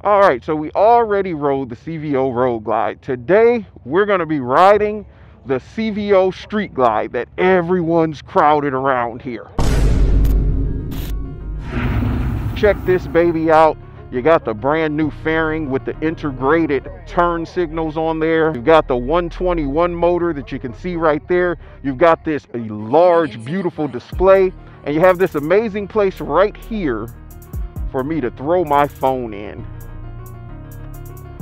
All right, so we already rode the CVO Road Glide. Today, we're gonna be riding the CVO Street Glide that everyone's crowded around here. Check this baby out. You got the brand new fairing with the integrated turn signals on there. You've got the 121 motor that you can see right there. You've got this large, beautiful display, and you have this amazing place right here for me to throw my phone in.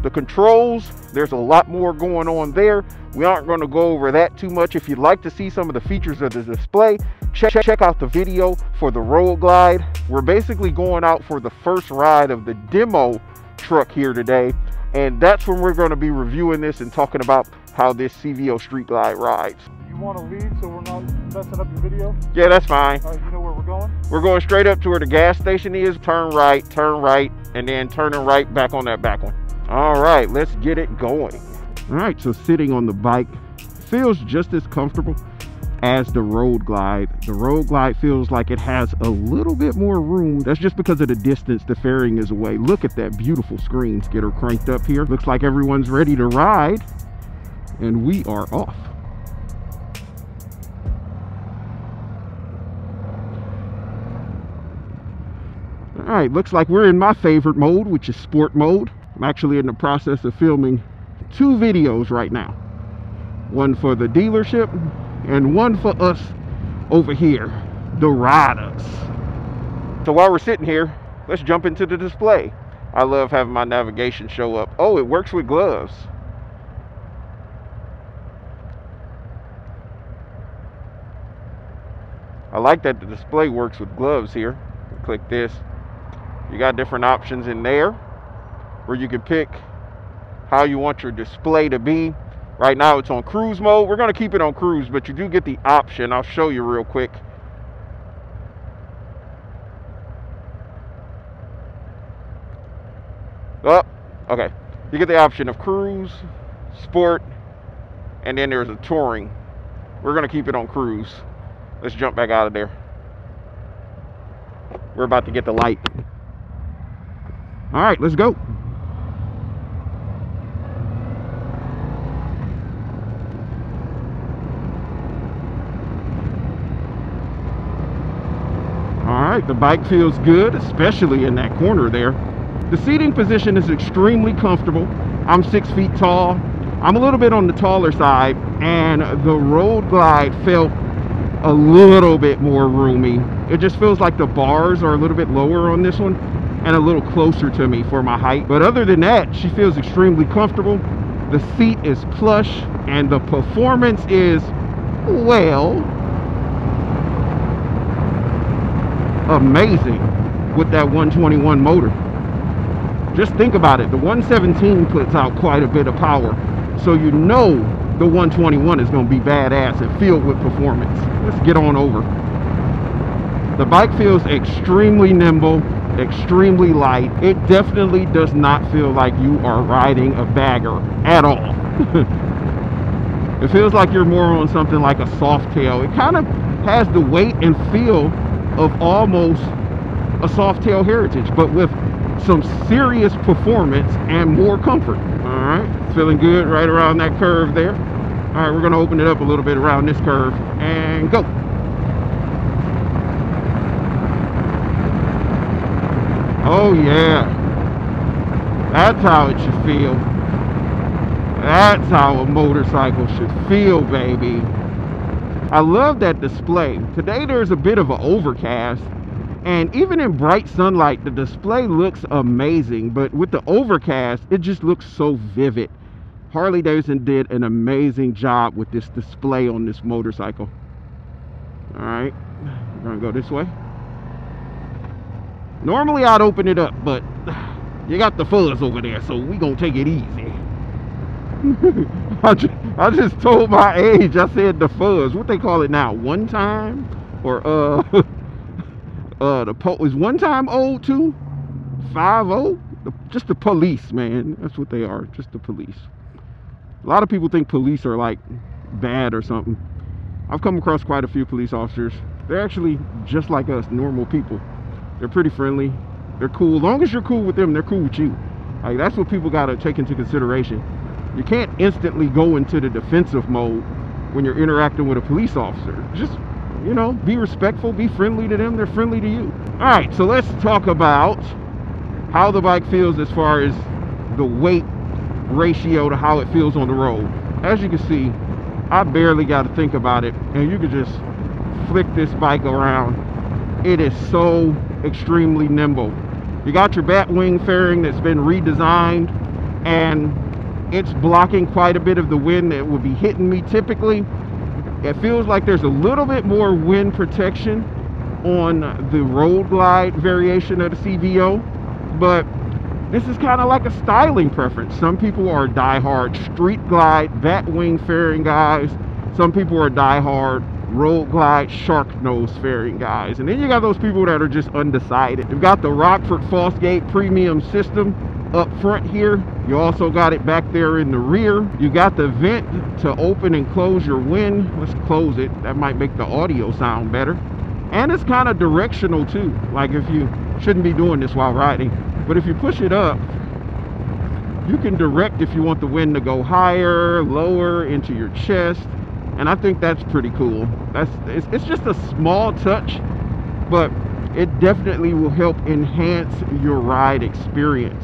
The controls, there's a lot more going on there. We aren't going to go over that too much. If you'd like to see some of the features of the display, check out the video for the Road Glide. We're basically going out for the first ride of the demo truck here today, and that's when we're going to be reviewing this and talking about how this CVO Street Glide rides. You want to lead so we're not messing up your video? Yeah, that's fine. All right, you know where we're going? We're going straight up to where the gas station is. Turn right, and then turning right back on that back one. All right, let's get it going. All right, so sitting on the bike feels just as comfortable as the Road Glide. The Road Glide feels like it has a little bit more room. That's just because of the distance the fairing is away. Look at that beautiful screen. Let's get her cranked up here. Looks like everyone's ready to ride, and we are off. All right, looks like we're in my favorite mode, which is sport mode. I'm actually in the process of filming 2 videos right now. One for the dealership and one for us over here, the riders. So while we're sitting here, let's jump into the display. I love having my navigation show up. Oh, it works with gloves. I like that the display works with gloves here. Click this. You got different options in there where you can pick how you want your display to be. Right now it's on cruise mode. We're going to keep it on cruise, but you do get the option. I'll show you real quick. Oh, okay. You get the option of cruise, sport, and then there's a touring. We're going to keep it on cruise. Let's jump back out of there. We're about to get the light. All right, let's go. All right, the bike feels good, especially in that corner there. The seating position is extremely comfortable. I'm 6 feet tall. I'm a little bit on the taller side, and the Road Glide felt a little bit more roomy. It just feels like the bars are a little bit lower on this one and a little closer to me for my height. But other than that, she feels extremely comfortable. The seat is plush, and the performance is, well, amazing with that 121 motor. Just think about it. The 117 puts out quite a bit of power, so you know the 121 is going to be badass and filled with performance. Let's get on over. The bike feels extremely nimble, extremely light. It definitely does not feel like you are riding a bagger at all. It feels like you're more on something like a soft tail. It kind of has the weight and feel of almost a soft tail heritage, but with some serious performance and more comfort. All right, feeling good right around that curve there. All right, we're going to open it up a little bit around this curve and go. Oh yeah, that's how it should feel. That's how a motorcycle should feel, baby. I love that display. Today there's a bit of an overcast, and even in bright sunlight the display looks amazing, but with the overcast it just looks so vivid. Harley-Davidson did an amazing job with this display on this motorcycle. All right, we're gonna go this way. Normally I'd open it up, but you got the fuzz over there, so we gonna take it easy. I just told my age. I said the fuzz. What they call it now? One time? Or is one time old too? 5-0? Just the police, man. That's what they are. Just the police. A lot of people think police are like bad or something. I've come across quite a few police officers. They're actually just like us, normal people. They're pretty friendly. They're cool. As long as you're cool with them, they're cool with you. Like, that's what people got to take into consideration. You can't instantly go into the defensive mode when you're interacting with a police officer. Just, you know, be respectful, be friendly to them, they're friendly to you. All right, so let's talk about how the bike feels as far as the weight ratio to how it feels on the road. As you can see, I barely got to think about it, and you can just flick this bike around. It is so extremely nimble. You got your bat wing fairing that's been redesigned, and it's blocking quite a bit of the wind that would be hitting me typically. It feels like there's a little bit more wind protection on the Road Glide variation of the CVO, but this is kind of like a styling preference. Some people are diehard Street Glide bat wing fairing guys. Some people are diehard Road Glide shark nose fairing guys, and then you got those people that are just undecided. You've got the Rockford Fosgate premium system up front here. You also got it back there in the rear. You got the vent to open and close your wind. Let's close it. That might make the audio sound better. And it's kind of directional too. Like, if you shouldn't be doing this while riding, but if you push it up, you can direct if you want the wind to go higher, lower, into your chest. And I think that's pretty cool. It's just a small touch, but it definitely will help enhance your ride experience.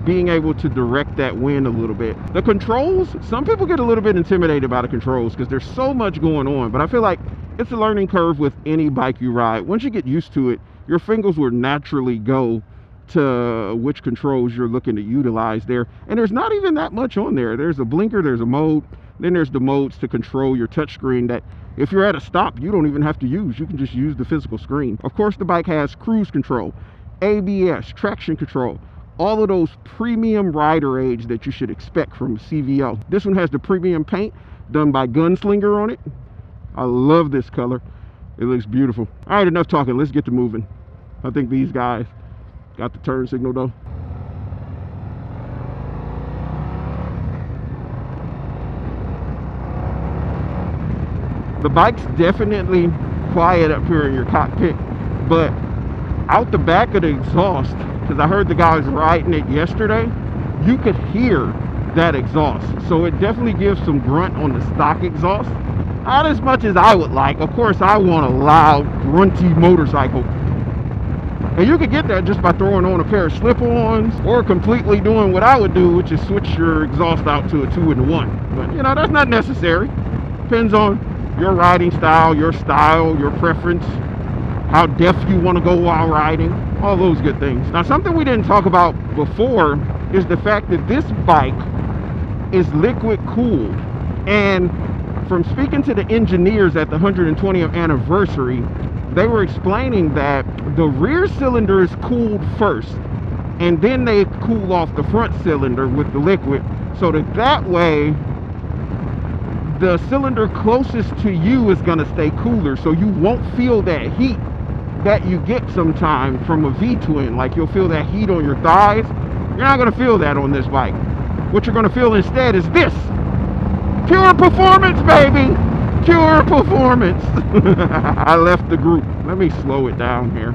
Being able to direct that wind a little bit. The controls, some people get a little bit intimidated by the controls because there's so much going on, but I feel like it's a learning curve with any bike you ride. Once you get used to it, your fingers will naturally go to which controls you're looking to utilize there. And there's not even that much on there. There's a blinker, there's a mode, then there's the modes to control your touchscreen that if you're at a stop, you don't even have to use. You can just use the physical screen. Of course, the bike has cruise control, ABS, traction control, all of those premium rider aids that you should expect from CVO. This one has the premium paint done by Gunslinger on it. I love this color. It looks beautiful. All right, enough talking. Let's get to moving. I think these guys got the turn signal though. The bike's definitely quiet up here in your cockpit, but out the back of the exhaust, because I heard the guys riding it yesterday, you could hear that exhaust. So it definitely gives some grunt on the stock exhaust. Not as much as I would like. Of course, I want a loud, grunty motorcycle. And you could get that just by throwing on a pair of slip-ons or completely doing what I would do, which is switch your exhaust out to a 2-in-1. But, you know, that's not necessary. Depends on your riding style, your preference, how deaf you want to go while riding, all those good things. Now, something we didn't talk about before is the fact that this bike is liquid cooled. And from speaking to the engineers at the 120th anniversary, they were explaining that the rear cylinder is cooled first, and then they cool off the front cylinder with the liquid, so that way the cylinder closest to you is going to stay cooler, so you won't feel that heat that you get sometime from a V-twin. Like, you'll feel that heat on your thighs. You're not going to feel that on this bike. What you're going to feel instead is this. Pure performance, baby. Pure performance. I left the group. Let me slow it down here.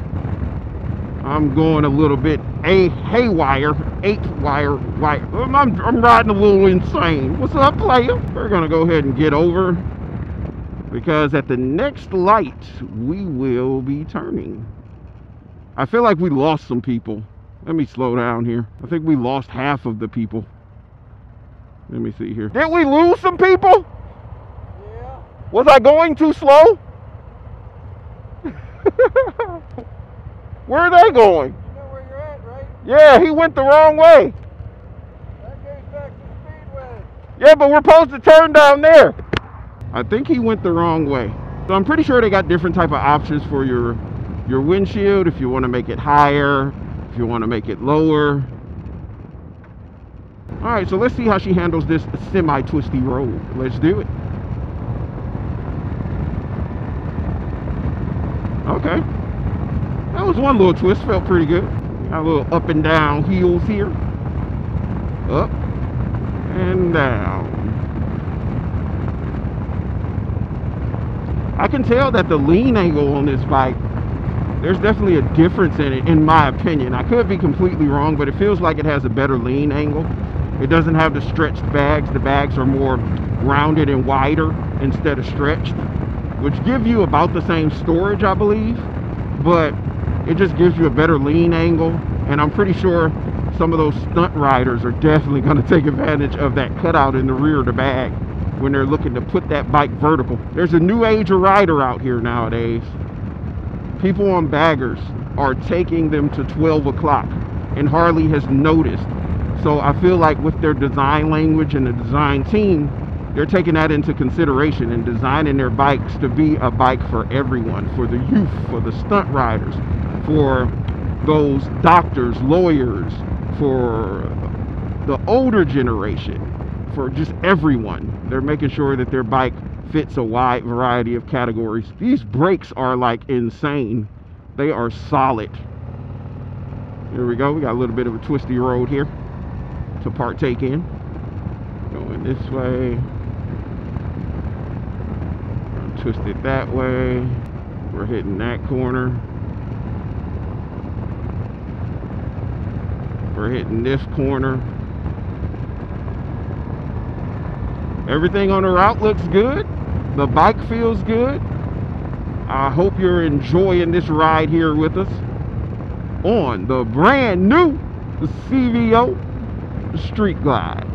I'm going a little bit haywire. I'm riding a little insane. What's up, player? We're going to go ahead and get over, because at the next light, we will be turning. I feel like we lost some people. Let me slow down here. I think we lost half of the people. Let me see here. Did we lose some people? Yeah. Was I going too slow? Where are they going? You know where you're at, right? Yeah, he went the wrong way. That goes back to the speedway. Yeah, but we're supposed to turn down there. I think he went the wrong way. So I'm pretty sure they got different type of options for your windshield, if you want to make it higher, if you want to make it lower. All right, so let's see how she handles this semi-twisty road. Let's do it. Okay. That was one little twist, felt pretty good. Got a little up and down heels here. Up and down. I can tell that the lean angle on this bike There's definitely a difference in it, in my opinion. I could be completely wrong, but it feels like it has a better lean angle. It doesn't have the stretched bags. The bags are more rounded and wider instead of stretched, which give you about the same storage, I believe, but it just gives you a better lean angle. And I'm pretty sure some of those stunt riders are definitely going to take advantage of that cutout in the rear of the bag when they're looking to put that bike vertical. There's a new age of rider out here nowadays. People on baggers are taking them to 12 o'clock, and Harley has noticed. So I feel like with their design language and the design team, they're taking that into consideration and designing their bikes to be a bike for everyone, for the youth, for the stunt riders, for those doctors, lawyers, for the older generation, for just everyone. They're making sure that their bike fits a wide variety of categories. These brakes are like insane. They are solid. Here we go. We got a little bit of a twisty road here to partake in. Going this way. Twist it that way. We're hitting that corner. We're hitting this corner. Everything on the route looks good. The bike feels good. I hope you're enjoying this ride here with us on the brand new CVO Street Glide.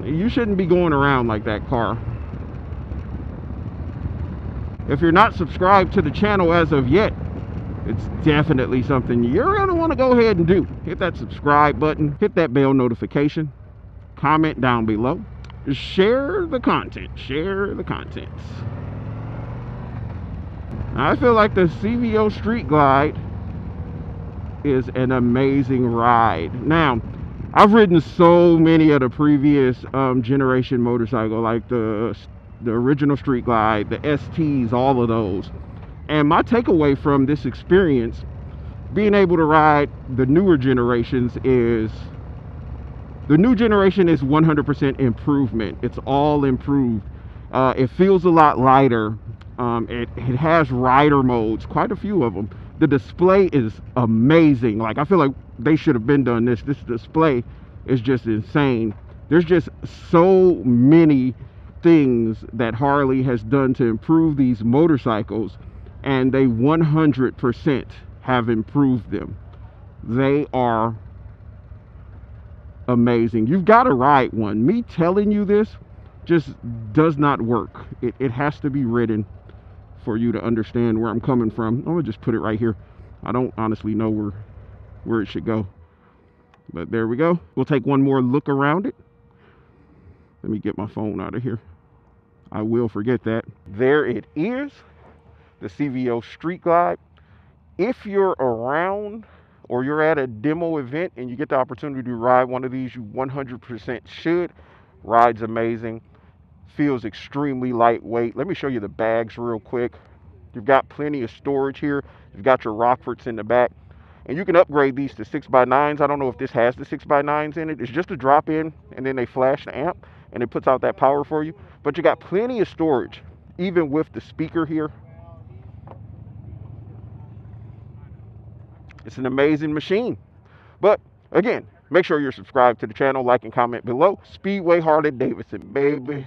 You shouldn't be going around like that, car. If you're not subscribed to the channel as of yet, it's definitely something you're going to want to go ahead and do. Hit that subscribe button, hit that bell notification, comment down below, share the content, share the contents. I feel like the CVO Street Glide is an amazing ride. Now, I've ridden so many of the previous generation motorcycle, like the original Street Glide, the STs, all of those. And my takeaway from this experience, being able to ride the newer generations, is the new generation is 100% improvement. It's all improved. It feels a lot lighter. It has rider modes, quite a few of them. The display is amazing. Like, I feel like they should have been done this. This display is just insane. There's just so many things that Harley has done to improve these motorcycles, and they 100% have improved them. They are amazing. You've got to ride one. Me telling you this just does not work. It has to be ridden for you to understand where I'm coming from. I'm gonna just put it right here. I don't honestly know where it should go, but there we go. We'll take one more look around it. Let me get my phone out of here. I will forget that. There it is, the CVO Street Glide. If you're around or you're at a demo event and you get the opportunity to ride one of these, you 100% should. Ride's amazing. Feels extremely lightweight. Let me show you the bags real quick. You've got plenty of storage here. You've got your Rockfords in the back. And you can upgrade these to 6x9s. I don't know if this has the 6x9s in it. It's just a drop in, and then they flash the amp, and it puts out that power for you. But you got plenty of storage, even with the speaker here. It's an amazing machine. But again, make sure you're subscribed to the channel, like and comment below. Speedway Harley-Davidson, baby.